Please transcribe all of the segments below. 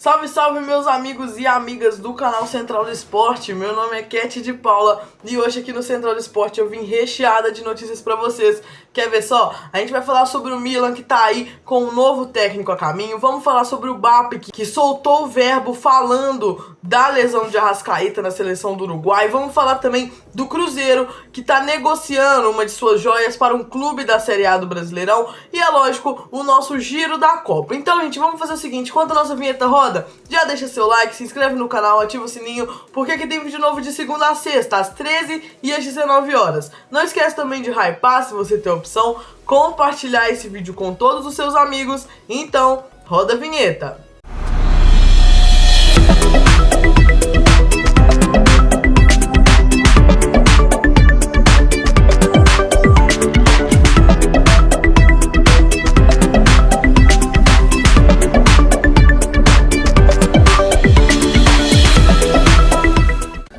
Salve, salve meus amigos e amigas do canal Central do Esporte. Meu nome é Cat de Paula e hoje aqui no Central do Esporte eu vim recheada de notícias pra vocês. Quer ver só? A gente vai falar sobre o Milan que tá aí com um novo técnico a caminho. Vamos falar sobre o BAP que soltou o verbo falando da lesão de Arrascaeta na seleção do Uruguai. Vamos falar também do Cruzeiro que tá negociando uma de suas joias para um clube da Série A do Brasileirão. E é lógico, o nosso giro da Copa. Então gente, vamos fazer o seguinte, enquanto a nossa vinheta roda, já deixa seu like, se inscreve no canal, ativa o sininho, porque aqui tem vídeo novo de segunda a sexta, às 13 e às 19 horas. Não esquece também de hypar, se você tem a opção, compartilhar esse vídeo com todos os seus amigos. Então, roda a vinheta.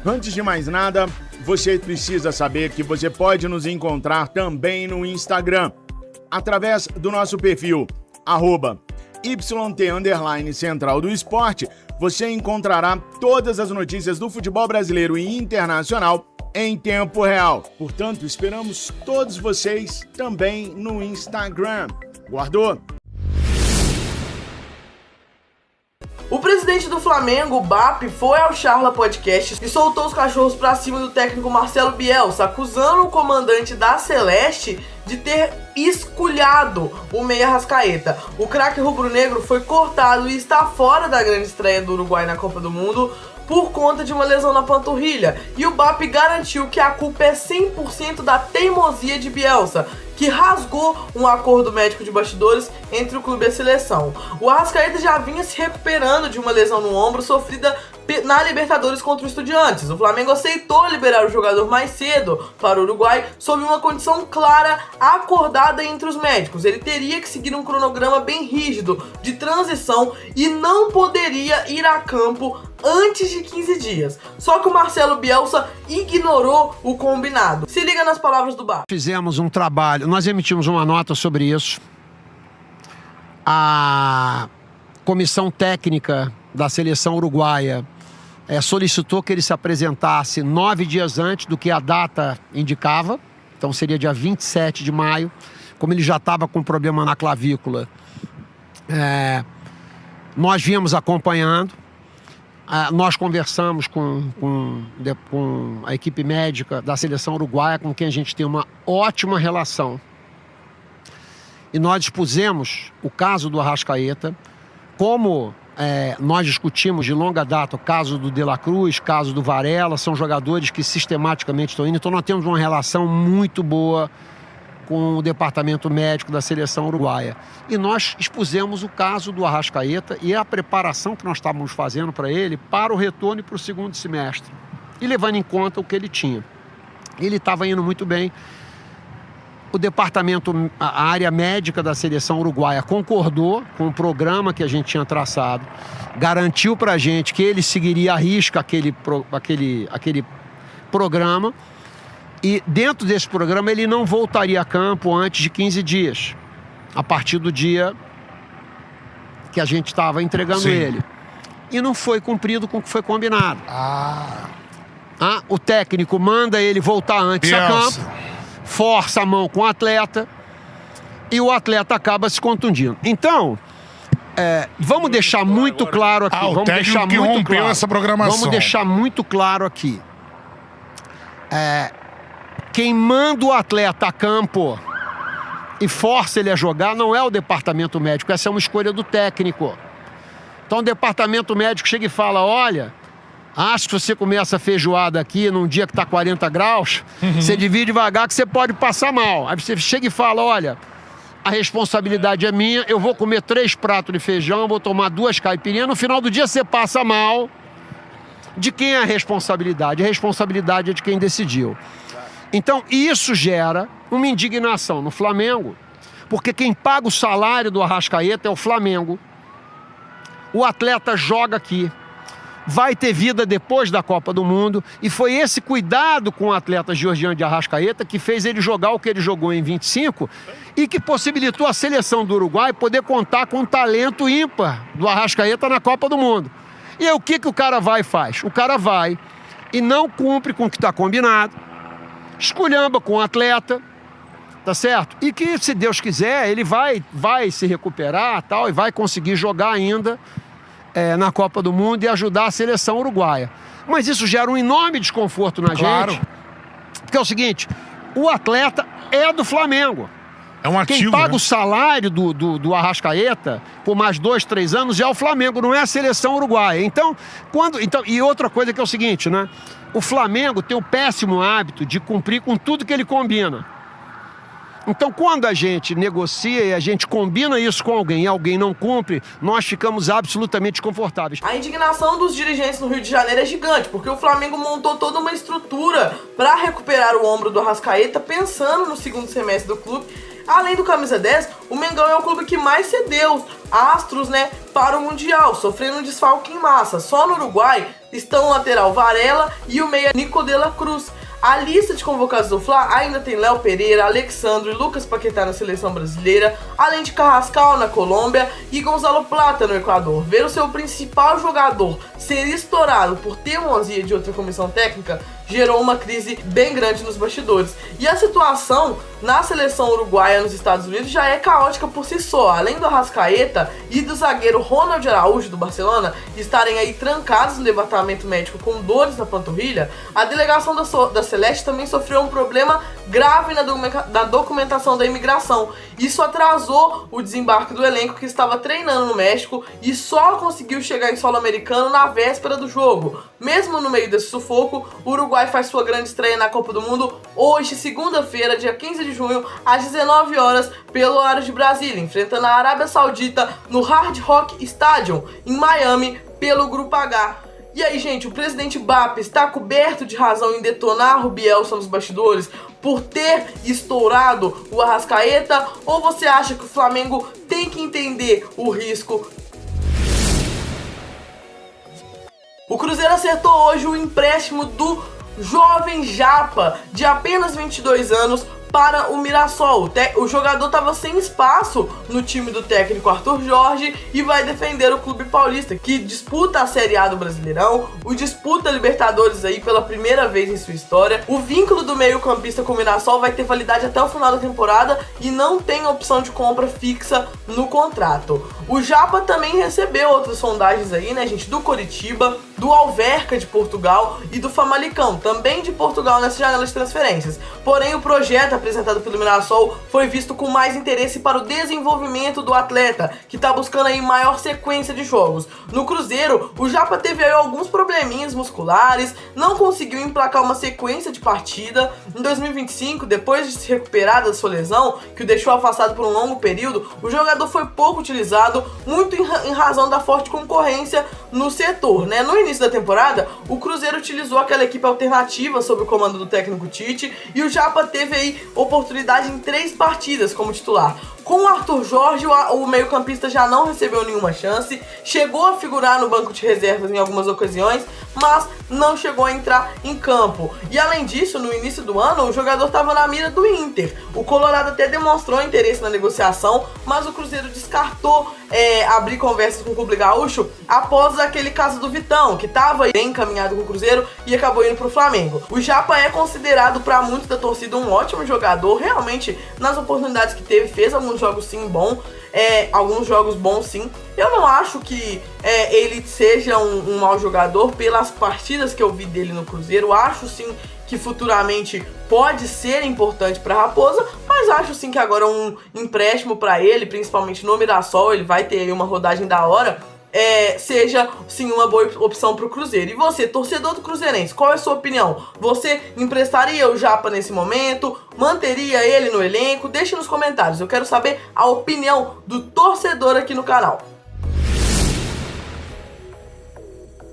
Antes de mais nada, você precisa saber que você pode nos encontrar também no Instagram, através do nosso perfil, @YT_Central do Esporte. Você encontrará todas as notícias do futebol brasileiro e internacional em tempo real. Portanto, esperamos todos vocês também no Instagram. Guardou? O presidente do Flamengo, o BAP, foi ao Charla Podcast e soltou os cachorros pra cima do técnico Marcelo Bielsa, acusando o comandante da Celeste de ter esculhado o meia Arrascaeta. O craque rubro-negro foi cortado e está fora da grande estreia do Uruguai na Copa do Mundo por conta de uma lesão na panturrilha. E o BAP garantiu que a culpa é 100% da teimosia de Bielsa, que rasgou um acordo médico de bastidores entre o clube e a seleção. O Arrascaeta já vinha se recuperando de uma lesão no ombro sofrida na Libertadores contra o Estudiantes. O Flamengo aceitou liberar o jogador mais cedo para o Uruguai sob uma condição clara acordada entre os médicos. Ele teria que seguir um cronograma bem rígido de transição e não poderia ir a campo antes de 15 dias. Só que o Marcelo Bielsa ignorou o combinado. Se liga nas palavras do BAP. Fizemos um trabalho, nós emitimos uma nota sobre isso. A comissão técnica da seleção uruguaia solicitou que ele se apresentasse 9 dias antes do que a data indicava. Então seria dia 27 de maio. Como ele já estava com problema na clavícula, nós viemos acompanhando. Nós conversamos com a equipe médica da seleção uruguaia, com quem a gente tem uma ótima relação. E nós dispusemos o caso do Arrascaeta, como nós discutimos de longa data o caso do De La Cruz, caso do Varela, são jogadores que sistematicamente estão indo. Então nós temos uma relação muito boa com o departamento médico da seleção uruguaia. E nós expusemos o caso do Arrascaeta e a preparação que nós estávamos fazendo para ele para o retorno e para o segundo semestre. E levando em conta o que ele tinha. Ele estava indo muito bem. O departamento, a área médica da seleção uruguaia concordou com o programa que a gente tinha traçado, garantiu para a gente que ele seguiria à risca aquele programa. E dentro desse programa ele não voltaria a campo antes de 15 dias, a partir do dia que a gente estava entregando ele. E não foi cumprido com o que foi combinado. O técnico manda ele voltar antes a campo, força a mão com o atleta e o atleta acaba se contundindo. Então, vamos deixar muito claro aqui. O técnico que rompeu essa programação. Vamos deixar muito claro aqui. Quem manda o atleta a campo e força ele a jogar não é o departamento médico, essa é uma escolha do técnico. Então o departamento médico chega e fala, olha, acho que você comer essa feijoada aqui num dia que está 40 graus, você divide devagar que você pode passar mal. Aí você chega e fala, olha, a responsabilidade é minha, eu vou comer 3 pratos de feijão, vou tomar 2 caipirinhas, no final do dia você passa mal. De quem é a responsabilidade? A responsabilidade é de quem decidiu. Então, isso gera uma indignação no Flamengo, porque quem paga o salário do Arrascaeta é o Flamengo. O atleta joga aqui. vai ter vida depois da Copa do Mundo, e foi esse cuidado com o atleta Georgian de Arrascaeta que fez ele jogar o que ele jogou em 25 e que possibilitou a seleção do Uruguai poder contar com um talento ímpar do Arrascaeta na Copa do Mundo. E aí o que o cara vai e faz? O cara vai e não cumpre com o que está combinado, esculhamba com o atleta, tá certo? E que, se Deus quiser, ele vai se recuperar tal, e vai conseguir jogar ainda na Copa do Mundo e ajudar a seleção uruguaia. Mas isso gera um enorme desconforto na gente. Porque é o seguinte, o atleta é do Flamengo. É um ativo, quem paga, né? O salário do Arrascaeta por mais 2, 3 anos é o Flamengo, não é a seleção uruguaia. Então, e outra coisa que é o seguinte, né? O Flamengo tem o péssimo hábito de cumprir com tudo que ele combina. Então, quando a gente negocia e a gente combina isso com alguém e alguém não cumpre, nós ficamos absolutamente desconfortáveis. A indignação dos dirigentes no Rio de Janeiro é gigante, porque o Flamengo montou toda uma estrutura para recuperar o ombro do Arrascaeta, pensando no segundo semestre do clube. Além do camisa 10, o Mengão é o clube que mais cedeu astros, né, para o Mundial, sofrendo um desfalque em massa. Só no Uruguai estão o lateral Varela e o meia Nico de la Cruz. A lista de convocados do Fla ainda tem Léo Pereira, Alexandro e Lucas Paquetá na seleção brasileira, além de Carrascal na Colômbia e Gonzalo Plata no Equador. Ver o seu principal jogador ser estourado por teimosia de outra comissão técnica gerou uma crise bem grande nos bastidores. E a situação na seleção uruguaia nos Estados Unidos já é caótica por si só. Além do Arrascaeta e do zagueiro Ronald Araújo do Barcelona estarem aí trancados no levantamento médico com dores na panturrilha, a delegação da Celeste também sofreu um problema grave na documentação da imigração. Isso atrasou o desembarque do elenco, que estava treinando no México e só conseguiu chegar em solo americano na véspera do jogo. Mesmo no meio desse sufoco, o Uruguai faz sua grande estreia na Copa do Mundo hoje, segunda-feira, dia 15 de junho, às 19 horas, pelo horário de Brasília, enfrentando a Arábia Saudita no Hard Rock Stadium, em Miami, pelo Grupo H. E aí, gente, o presidente BAP está coberto de razão em detonar o Bielsa nos bastidores por ter estourado o Arrascaeta? Ou você acha que o Flamengo tem que entender o risco? O Cruzeiro acertou hoje o empréstimo do jovem Japa, de apenas 22 anos, para o Mirassol. O jogador estava sem espaço no time do técnico Arthur Jorge e vai defender o clube paulista, que disputa a Série A do Brasileirão, disputa a Libertadores aí pela primeira vez em sua história. O vínculo do meio-campista com o Mirassol vai ter validade até o final da temporada e não tem opção de compra fixa no contrato. O Japa também recebeu outras sondagens aí, né, gente, do Coritiba, do Alverca de Portugal e do Famalicão, também de Portugal, nessa janela de transferências. Porém, o projeto apresentado pelo Mirassol foi visto com mais interesse para o desenvolvimento do atleta, que está buscando aí maior sequência de jogos. No Cruzeiro, o Japa teve aí alguns probleminhas musculares, não conseguiu emplacar uma sequência de partida. Em 2025, depois de se recuperar da sua lesão, que o deixou afastado por um longo período, o jogador foi pouco utilizado, muito em razão da forte concorrência no setor, né? No início da temporada, o Cruzeiro utilizou aquela equipe alternativa sob o comando do técnico Tite, e o Japa teve aí oportunidade em 3 partidas como titular. Com o Arthur Jorge, o meio-campista já não recebeu nenhuma chance, chegou a figurar no banco de reservas em algumas ocasiões, mas não chegou a entrar em campo. E além disso, no início do ano, o jogador estava na mira do Inter. O Colorado até demonstrou interesse na negociação, mas o Cruzeiro descartou abrir conversas com o clube gaúcho após aquele caso do Vitão, que estava bem encaminhado com o Cruzeiro e acabou indo para o Flamengo. O Japa é considerado para muitos da torcida um ótimo jogador, realmente nas oportunidades que teve, fez alguns jogos sim alguns jogos bons sim. Eu não acho que ele seja um mau jogador pelas partidas que eu vi dele no Cruzeiro. Acho sim que futuramente pode ser importante para a Raposa, mas acho sim que agora um empréstimo para ele, principalmente no Mirassol, ele vai ter aí uma rodagem da hora, seja sim uma boa opção para o Cruzeiro. E você, torcedor do Cruzeirense, qual é a sua opinião? Você emprestaria o Japa nesse momento? Manteria ele no elenco? Deixe nos comentários, eu quero saber a opinião do torcedor aqui no canal.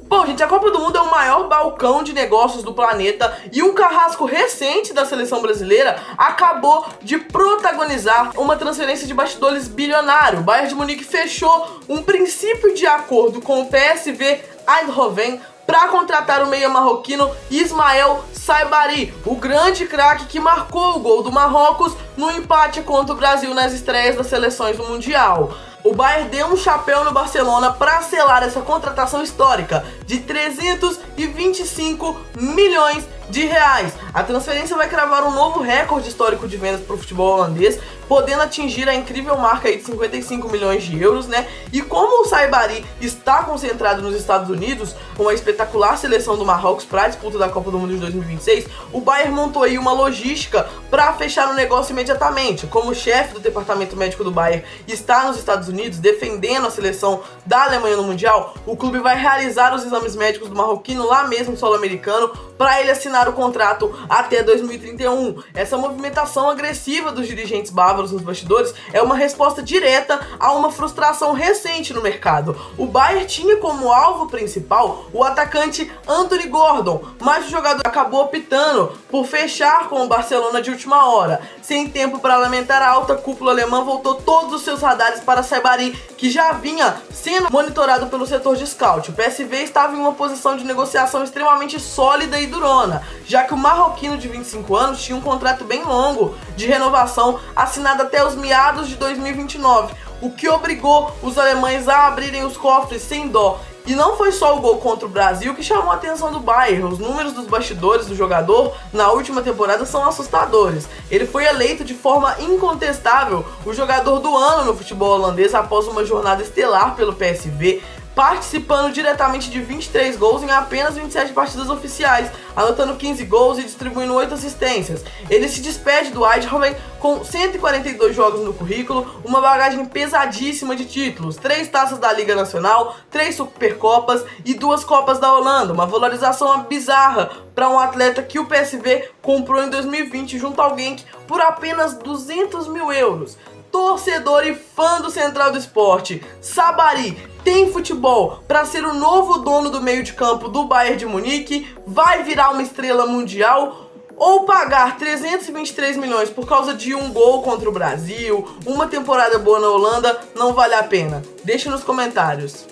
Bom, gente, a Copa do Mundo é o maior balcão de negócios do planeta e um carrasco recente da seleção brasileira acabou de protagonizar uma transferência de bastidores bilionário. O Bayern de Munique fechou um princípio de acordo com o PSV Eindhoven para contratar o meia marroquino Ismael Saibari, o grande craque que marcou o gol do Marrocos no empate contra o Brasil nas estreias das seleções do Mundial. O Bayern deu um chapéu no Barcelona para selar essa contratação histórica de 325 milhões de reais. A transferência vai cravar um novo recorde histórico de vendas para o futebol holandês, podendo atingir a incrível marca aí de 55 milhões de euros, né? E como o Saibari está concentrado nos Estados Unidos, com a espetacular seleção do Marrocos para a disputa da Copa do Mundo de 2026, o Bayern montou aí uma logística para fechar o negócio imediatamente. Como o chefe do departamento médico do Bayern está nos Estados Unidos defendendo a seleção da Alemanha no Mundial, o clube vai realizar os exames médicos do marroquino lá mesmo no solo americano para ele assinar o contrato até 2031. Essa movimentação agressiva dos dirigentes bávaros nos bastidores é uma resposta direta a uma frustração recente no mercado. O Bayern tinha como alvo principal o atacante Anthony Gordon, mas o jogador acabou optando por fechar com o Barcelona de última hora. Sem tempo para lamentar, a alta cúpula alemã voltou todos os seus radares para Saibari, que já vinha sendo monitorado pelo setor de scout. O PSV estava em uma posição de negociação extremamente sólida e durona, já que o marroquino de 25 anos tinha um contrato bem longo de renovação assinado até os meados de 2029, o que obrigou os alemães a abrirem os cofres sem dó. E não foi só o gol contra o Brasil que chamou a atenção do Bayern. Os números dos bastidores do jogador na última temporada são assustadores. Ele foi eleito de forma incontestável o jogador do ano no futebol holandês após uma jornada estelar pelo PSV, participando diretamente de 23 gols em apenas 27 partidas oficiais, anotando 15 gols e distribuindo 8 assistências. Ele se despede do Eindhoven com 142 jogos no currículo, uma bagagem pesadíssima de títulos, 3 taças da Liga Nacional, 3 Supercopas e 2 Copas da Holanda, uma valorização bizarra para um atleta que o PSV comprou em 2020 junto ao Genk por apenas 200 mil euros. Torcedor e fã do Central do Esporte, Saibari tem futebol para ser o novo dono do meio de campo do Bayern de Munique? Vai virar uma estrela mundial? Ou pagar 323 milhões por causa de um gol contra o Brasil, uma temporada boa na Holanda, não vale a pena? Deixe nos comentários.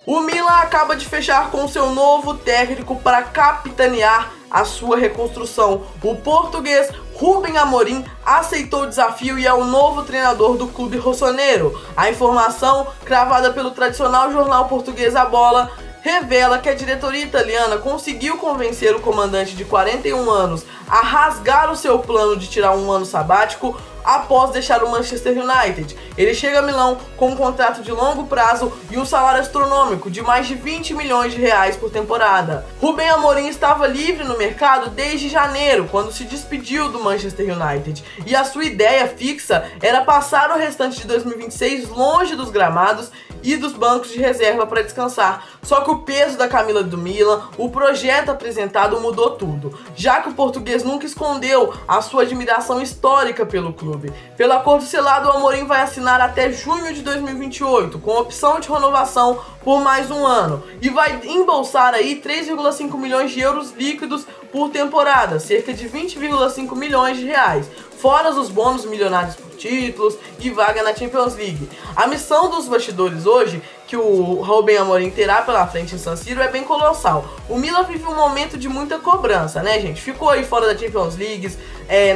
O Milan acaba de fechar com seu novo técnico para capitanear a sua reconstrução. O português Rubem Amorim aceitou o desafio e é o novo treinador do clube rossoneiro. A informação, cravada pelo tradicional jornal português A Bola, revela que a diretoria italiana conseguiu convencer o comandante de 41 anos a rasgar o seu plano de tirar um ano sabático após deixar o Manchester United. Ele chega a Milão com um contrato de longo prazo e um salário astronômico de mais de 20 milhões de reais por temporada. Rubem Amorim estava livre no mercado desde janeiro, quando se despediu do Manchester United, e a sua ideia fixa era passar o restante de 2026 longe dos gramados e dos bancos de reserva para descansar. Só que o peso da camisa do Milan, o projeto apresentado mudou tudo, já que o português nunca escondeu a sua admiração histórica pelo clube. Pelo acordo selado, o Amorim vai assinar até junho de 2028, com opção de renovação por mais um ano, e vai embolsar aí 3,5 milhões de euros líquidos por temporada, cerca de 20,5 milhões de reais, fora os bônus milionários por títulos e vaga na Champions League. A missão dos bastidores hoje, que o Rubem Amorim terá pela frente em San Siro, é bem colossal. O Milan vive um momento de muita cobrança, né, gente? Ficou aí fora da Champions League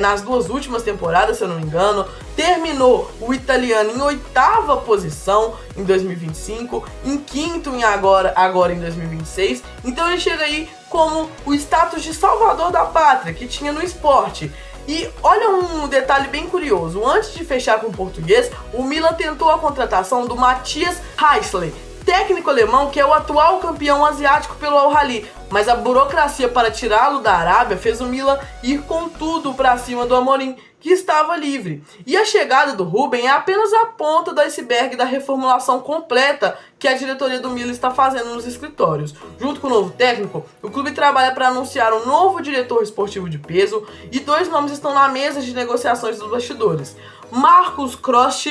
nas 2 últimas temporadas, se eu não me engano. Terminou o italiano em 8ª posição em 2025, em 5º agora em 2026. Então ele chega aí como o status de salvador da pátria que tinha no esporte. E olha um detalhe bem curioso, antes de fechar com o português, o Milan tentou a contratação do Matthias Hässler, técnico alemão que é o atual campeão asiático pelo Al-Ahly, mas a burocracia para tirá-lo da Arábia fez o Milan ir com tudo para cima do Amorim, que estava livre. E a chegada do Rubem é apenas a ponta do iceberg da reformulação completa que a diretoria do Milan está fazendo nos escritórios. Junto com o novo técnico, o clube trabalha para anunciar um novo diretor esportivo de peso e 2 nomes estão na mesa de negociações dos bastidores: Marcus Kroos,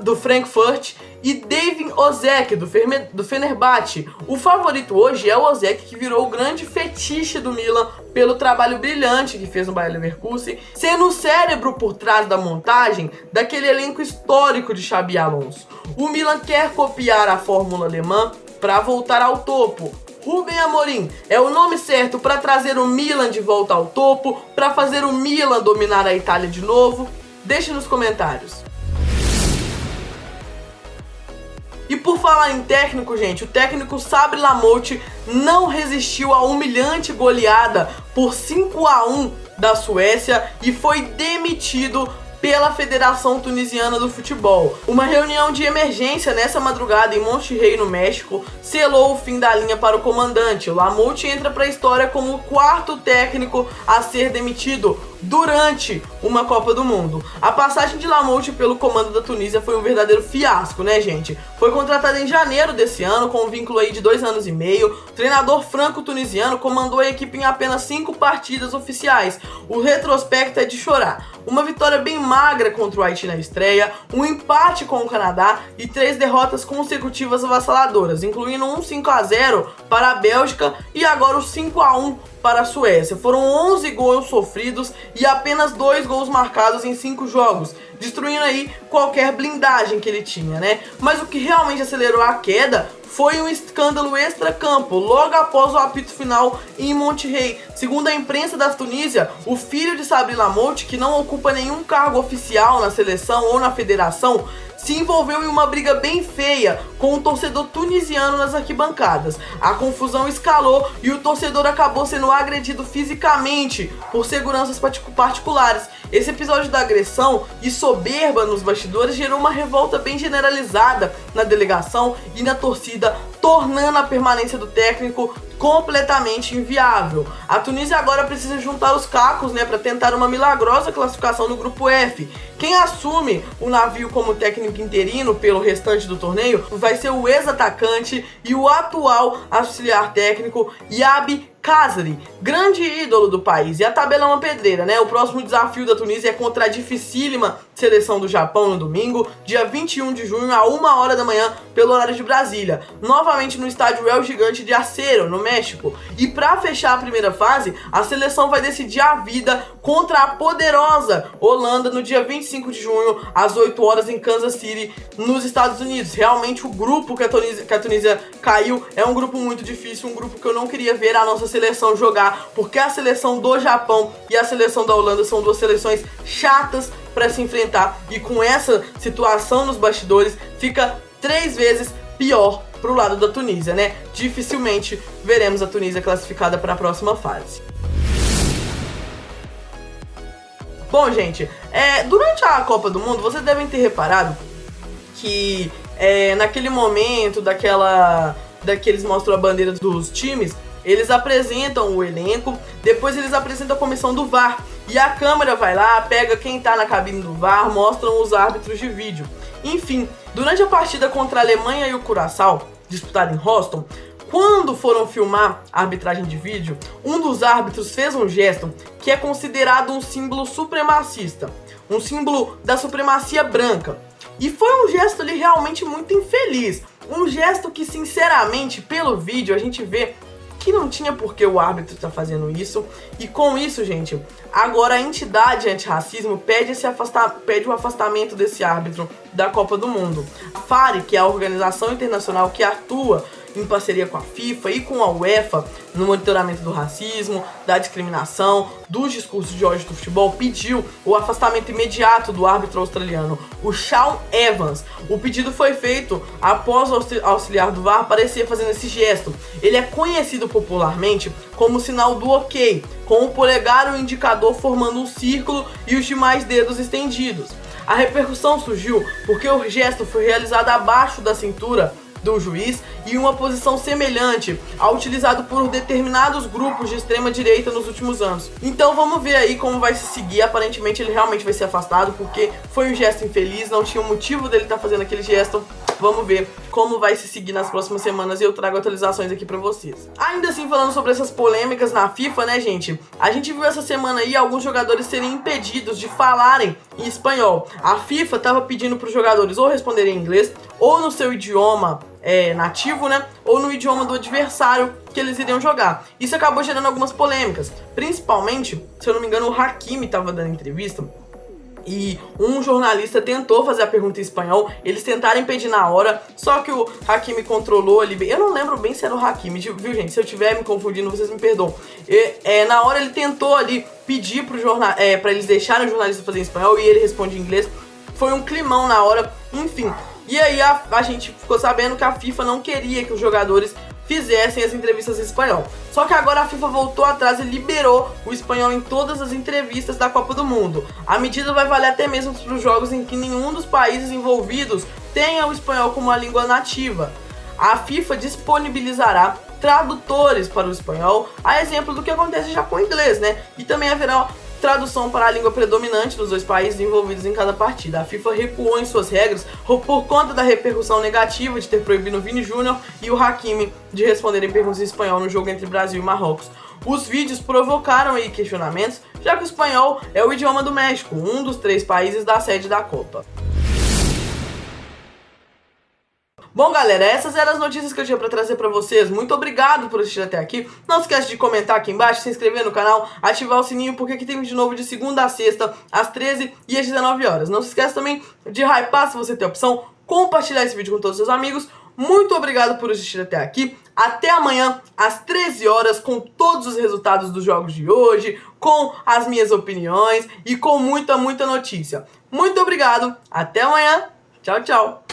do Frankfurt, e Davin Ozek, do Fenerbahçe. O favorito hoje é o Ozek, que virou o grande fetiche do Milan pelo trabalho brilhante que fez no Bayer Leverkusen, sendo o cérebro por trás da montagem daquele elenco histórico de Xabi Alonso. O Milan quer copiar a fórmula alemã para voltar ao topo. Rubem Amorim é o nome certo para trazer o Milan de volta ao topo, para fazer o Milan dominar a Itália de novo? Deixe nos comentários. E por falar em técnico, gente, o técnico Sabri Lamotte não resistiu à humilhante goleada por 5-1 da Suécia e foi demitido pela Federação Tunisiana do Futebol. Uma reunião de emergência nessa madrugada em Monterrey, no México, selou o fim da linha para o comandante. O Lamotte entra para a história como o quarto técnico a ser demitido durante uma Copa do Mundo. A passagem de Lamotte pelo comando da Tunísia foi um verdadeiro fiasco, né, gente? Foi contratado em janeiro desse ano, com um vínculo aí de 2 anos e meio. O treinador franco-tunisiano comandou a equipe em apenas 5 partidas oficiais. O retrospecto é de chorar. Uma vitória bem magra contra o Haiti na estreia, um empate com o Canadá e 3 derrotas consecutivas avassaladoras, incluindo um 5-0 para a Bélgica e agora o 5-1 para a Suécia. Foram 11 gols sofridos e apenas 2 gols marcados em 5 jogos, destruindo aí qualquer blindagem que ele tinha, né? Mas o que realmente acelerou a queda foi um escândalo extracampo, logo após o apito final em Monterrey. Segundo a imprensa da Tunísia, o filho de Sabri Lamotte, que não ocupa nenhum cargo oficial na seleção ou na federação, se envolveu em uma briga bem feia com um torcedor tunisiano nas arquibancadas. A confusão escalou e o torcedor acabou sendo agredido fisicamente por seguranças particulares. Esse episódio da agressão e soberba nos bastidores gerou uma revolta bem generalizada na delegação e na torcida, tornando a permanência do técnico completamente inviável. A Tunísia agora precisa juntar os cacos, né, para tentar uma milagrosa classificação no grupo F. Quem assume o navio como técnico interino pelo restante do torneio vai ser o ex-atacante e o atual auxiliar técnico Yabi Khazri, grande ídolo do país. E a tabela é uma pedreira, né? O próximo desafio da Tunísia é contra a dificílima seleção do Japão no domingo, dia 21 de junho, a 1h da manhã, pelo horário de Brasília, novamente no estádio El Gigante de Acero, no México. E para fechar a primeira fase, a seleção vai decidir a vida contra a poderosa Holanda no dia 25 de junho, às 8h em Kansas City, nos Estados Unidos. Realmente o grupo que a Tunísia caiu é um grupo muito difícil, um grupo que eu não queria ver a nossa seleção jogar, porque a seleção do Japão e a seleção da Holanda são 2 seleções chatas para se enfrentar, e com essa situação nos bastidores fica 3 vezes pior pro lado da Tunísia, né? Dificilmente veremos a Tunísia classificada para a próxima fase. Bom, gente, durante a Copa do Mundo, vocês devem ter reparado que naquele momento daqueles mostram a bandeira dos times, eles apresentam o elenco, depois eles apresentam a comissão do VAR, e a câmera vai lá, pega quem tá na cabine do VAR, mostram os árbitros de vídeo. Enfim, durante a partida contra a Alemanha e o Curaçao, disputada em Houston, quando foram filmar a arbitragem de vídeo, um dos árbitros fez um gesto que é considerado um símbolo supremacista, um símbolo da supremacia branca. E foi um gesto ali realmente muito infeliz, um gesto que, sinceramente, pelo vídeo a gente vê que não tinha por que o árbitro estar fazendo isso. E com isso, gente, agora a entidade antirracismo pede o afastamento desse árbitro da Copa do Mundo. A FARE, que é a organização internacional que atua em parceria com a FIFA e com a UEFA no monitoramento do racismo, da discriminação, dos discursos de ódio do futebol, pediu o afastamento imediato do árbitro australiano, o Shaun Evans. O pedido foi feito após o auxiliar do VAR aparecer fazendo esse gesto. Ele é conhecido popularmente como o sinal do OK, com o polegar e o indicador formando um círculo e os demais dedos estendidos. A repercussão surgiu porque o gesto foi realizado abaixo da cintura do juiz e uma posição semelhante ao utilizado por determinados grupos de extrema direita nos últimos anos. Então vamos ver aí como vai se seguir. Aparentemente ele realmente vai ser afastado porque foi um gesto infeliz, não tinha um motivo dele estar fazendo aquele gesto. Vamos ver como vai se seguir nas próximas semanas e eu trago atualizações aqui pra vocês. Ainda assim, falando sobre essas polêmicas na FIFA, né, gente? A gente viu essa semana aí alguns jogadores serem impedidos de falarem em espanhol. A FIFA tava pedindo pros jogadores ou responderem em inglês, ou no seu idioma nativo, né? Ou no idioma do adversário que eles iriam jogar. Isso acabou gerando algumas polêmicas. Principalmente, se eu não me engano, o Hakimi tava dando entrevista e um jornalista tentou fazer a pergunta em espanhol, eles tentaram impedir na hora, só que o Hakimi controlou ali bem. Eu não lembro bem se era o Hakimi, viu, gente? Se eu estiver me confundindo, vocês me perdoam. Na hora ele tentou ali pedir pra eles deixarem o jornalista fazer em espanhol e ele responde em inglês. Foi um climão na hora, enfim. E aí a gente ficou sabendo que a FIFA não queria que os jogadores fizessem as entrevistas em espanhol. Só que agora a FIFA voltou atrás e liberou o espanhol em todas as entrevistas da Copa do Mundo. A medida vai valer até mesmo para os jogos em que nenhum dos países envolvidos tenha o espanhol como a língua nativa. A FIFA disponibilizará tradutores para o espanhol, a exemplo do que acontece já com o inglês, né? E também haverá tradução para a língua predominante dos dois países envolvidos em cada partida. A FIFA recuou em suas regras por conta da repercussão negativa de ter proibido o Vini Júnior e o Hakimi de responderem perguntas em espanhol no jogo entre Brasil e Marrocos. Os vídeos provocaram aí questionamentos, já que o espanhol é o idioma do México, um dos 3 países da sede da Copa. Bom, galera, essas eram as notícias que eu tinha pra trazer pra vocês. Muito obrigado por assistir até aqui. Não esquece de comentar aqui embaixo, se inscrever no canal, ativar o sininho, porque aqui tem vídeo novo de segunda a sexta, às 13 e às 19 horas. Não se esquece também de hypar, se você tem a opção, compartilhar esse vídeo com todos os seus amigos. Muito obrigado por assistir até aqui. Até amanhã, às 13 horas, com todos os resultados dos jogos de hoje, com as minhas opiniões e com muita notícia. Muito obrigado. Até amanhã. Tchau, tchau.